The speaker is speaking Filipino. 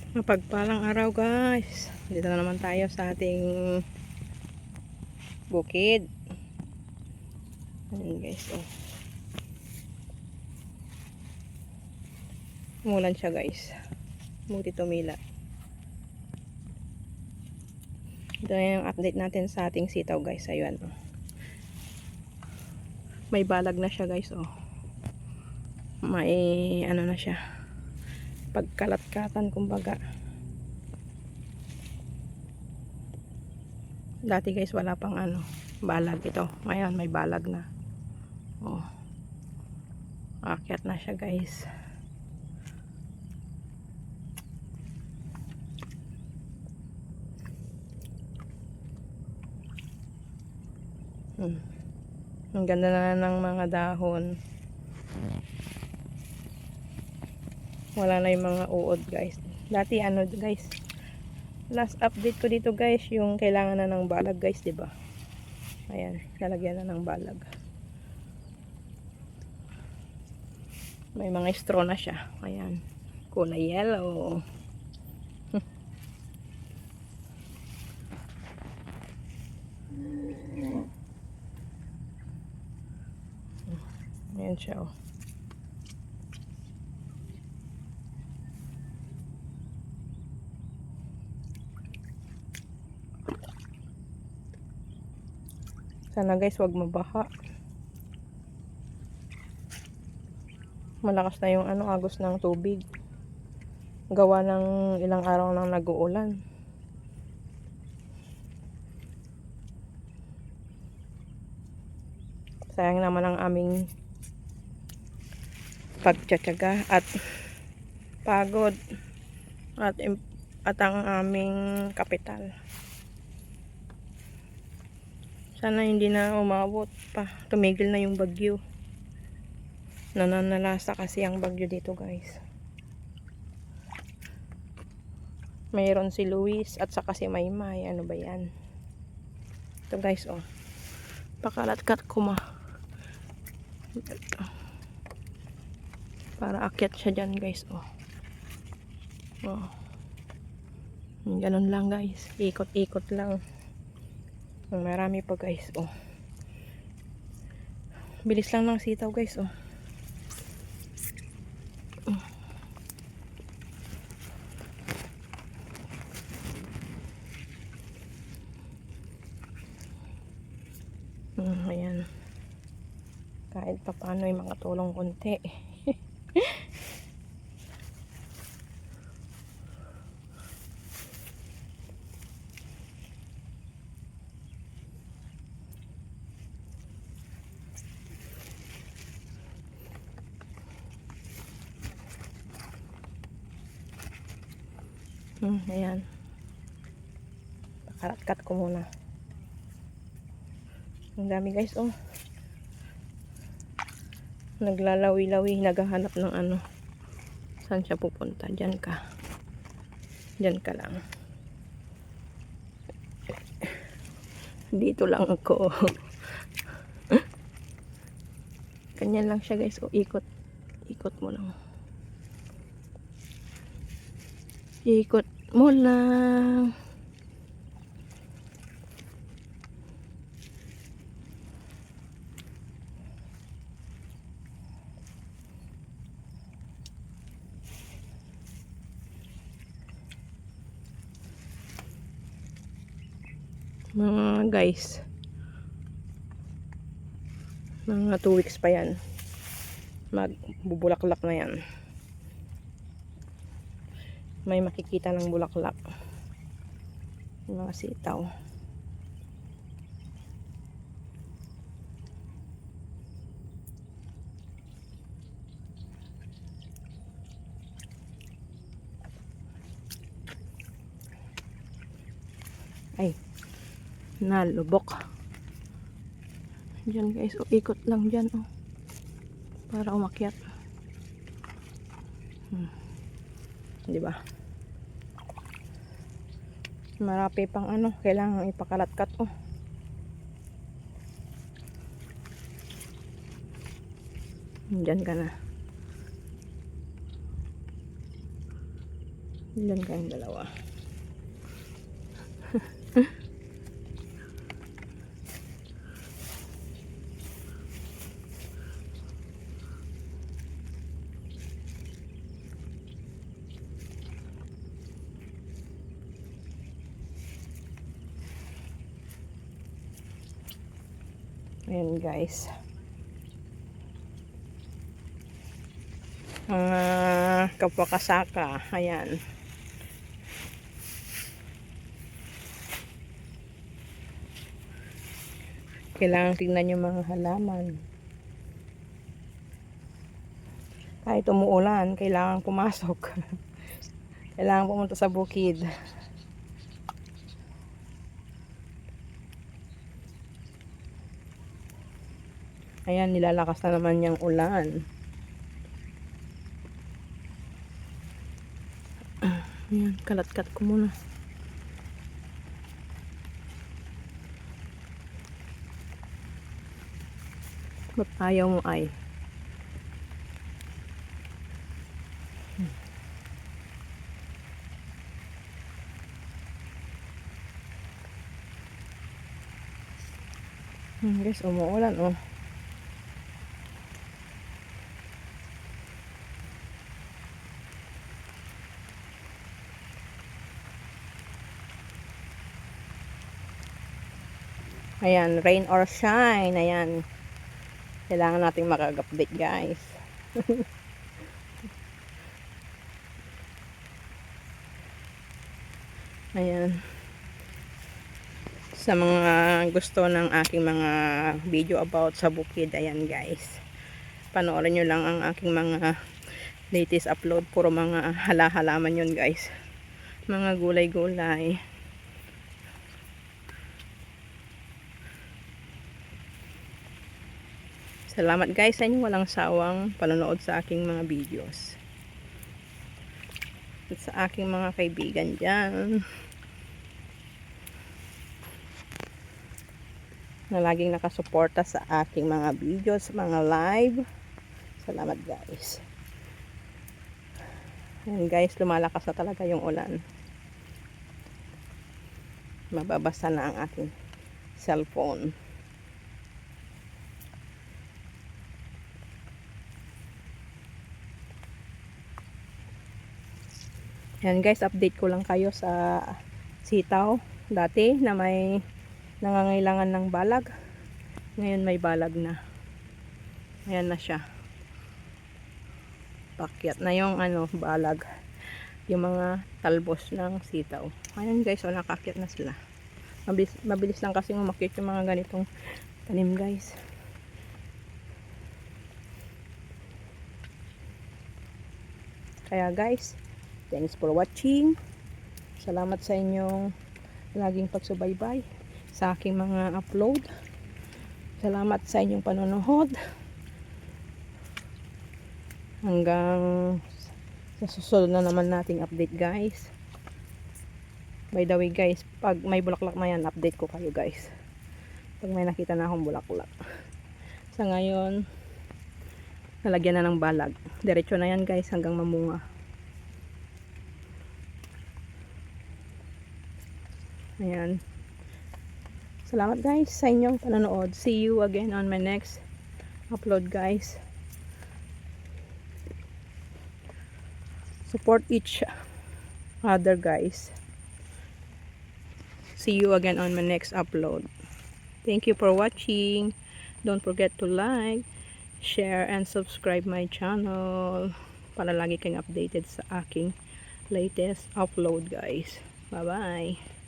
Mapagpalang araw guys. Dito na naman tayo sa ating bukid. Ayan guys, oh. Umulan siya guys. Buti tumila. Ito na yung update natin sa ating sitaw guys. Ayun, oh. May balag na siya guys, oh. May ano na siya. Pagkalat-katan kumbaga. Dati guys wala pang ano, balag ito. Ngayon may balag na. Oh. Akyat na siya guys. Ang ganda na ng mga dahon. Wala na yung mga uod guys. Dati ano guys, last update ko dito guys, yung kailangan na ng balag guys, diba? Ayan, lalagyan na ng balag. May mga straw na siya. Ayan, kulay yellow. Ayan siya, oh. Sana guys wag mabaha. Malakas na yung ano, agos ng tubig. Gawa ng ilang araw nang nag-uulan. Sayang naman ang aming pagtsatsaga at pagod at ang aming kapital. Sana hindi na umabot pa. Tumigil na yung bagyo. Nananalasa kasi ang bagyo dito guys. Mayroon si Luis at saka si Maymay. Ano ba yan? Ito guys, oh. Pakalat-kat ko ma. Para akyat siya dyan guys, oh. Oh. Ganun lang guys. Ikot-ikot lang. Marami pa guys, oh. Bilis lang ng sitaw guys, oh. Ayan. Kahit pa paano yung mga tulong konti. Ayan. Pakalat-kat ko muna. Ang dami guys, oh. Naglalawi-lawi, naghahanap ng ano. Saan siya pupunta? Diyan ka. Diyan ka lang. Dito lang ako. Ganyan lang siya guys, oh. Ikot. Ikot mo lang. Ikot mo lang. Mga guys, mga 2 weeks pa yan, magbubulaklak na yan. May makikita ng bulaklak, mga sitaw. Ay, nalubok. Diyan guys, oh, ikot lang dyan, oh, para umakyat. Diba? Marami pang ano, kailangan ipakalat-kat, oh. Diyan ka na. Ilan kayong dalawa? Ayan guys. Mga kapwa kasaka. Ayan. Kailangan tignan yung mga halaman. Kahit umuulan, kailangan pumasok. Kailangan pumunta sa bukid. Ayan, nilalakas na naman yung ulan. Ayan, kalat-kat ko muna. Ba't ayaw mo ay? Guys, umuulan oh. Ayan, rain or shine. Ayan. Kailangan nating makag-update guys. Ayan. Sa mga gusto ng aking mga video about sa bukid, ayan guys. Panoorin nyo lang ang aking mga latest upload. Puro mga halaman yun guys. Mga gulay-gulay. Salamat guys sa inyong walang sawang panonood sa aking mga videos. At sa aking mga kaibigan dyan. Na laging nakasuporta sa aking mga videos, mga live. Salamat guys. Ayan guys, lumalakas na talaga yung ulan. Mababasa na ang aking cellphone. Ayan guys, update ko lang kayo sa sitaw. Dati na may nangangailangan ng balag. Ngayon may balag na. Ayan na siya. Pakyat na yung balag. Yung mga talbos ng sitaw. Ayan guys, so nakakyat na sila. Mabilis lang kasi umakyat yung mga ganitong tanim guys. Kaya guys, thanks for watching. Salamat sa inyong laging pagsubaybay sa aking mga upload. Salamat sa inyong panonood. Hanggang sa susunod na naman nating update guys. By the way guys, pag may bulaklak na yan, update ko kayo guys. Pag may nakita na akong bulaklak. Sa ngayon, nalagyan na ng balag. Diretso na yan guys hanggang mamunga. Ayan. Salamat guys sa inyong panonood. See you again on my next upload guys. Support each other guys. See you again on my next upload. Thank you for watching. Don't forget to like, share, and subscribe my channel para lagi kayong updated sa aking latest upload guys. Bye bye.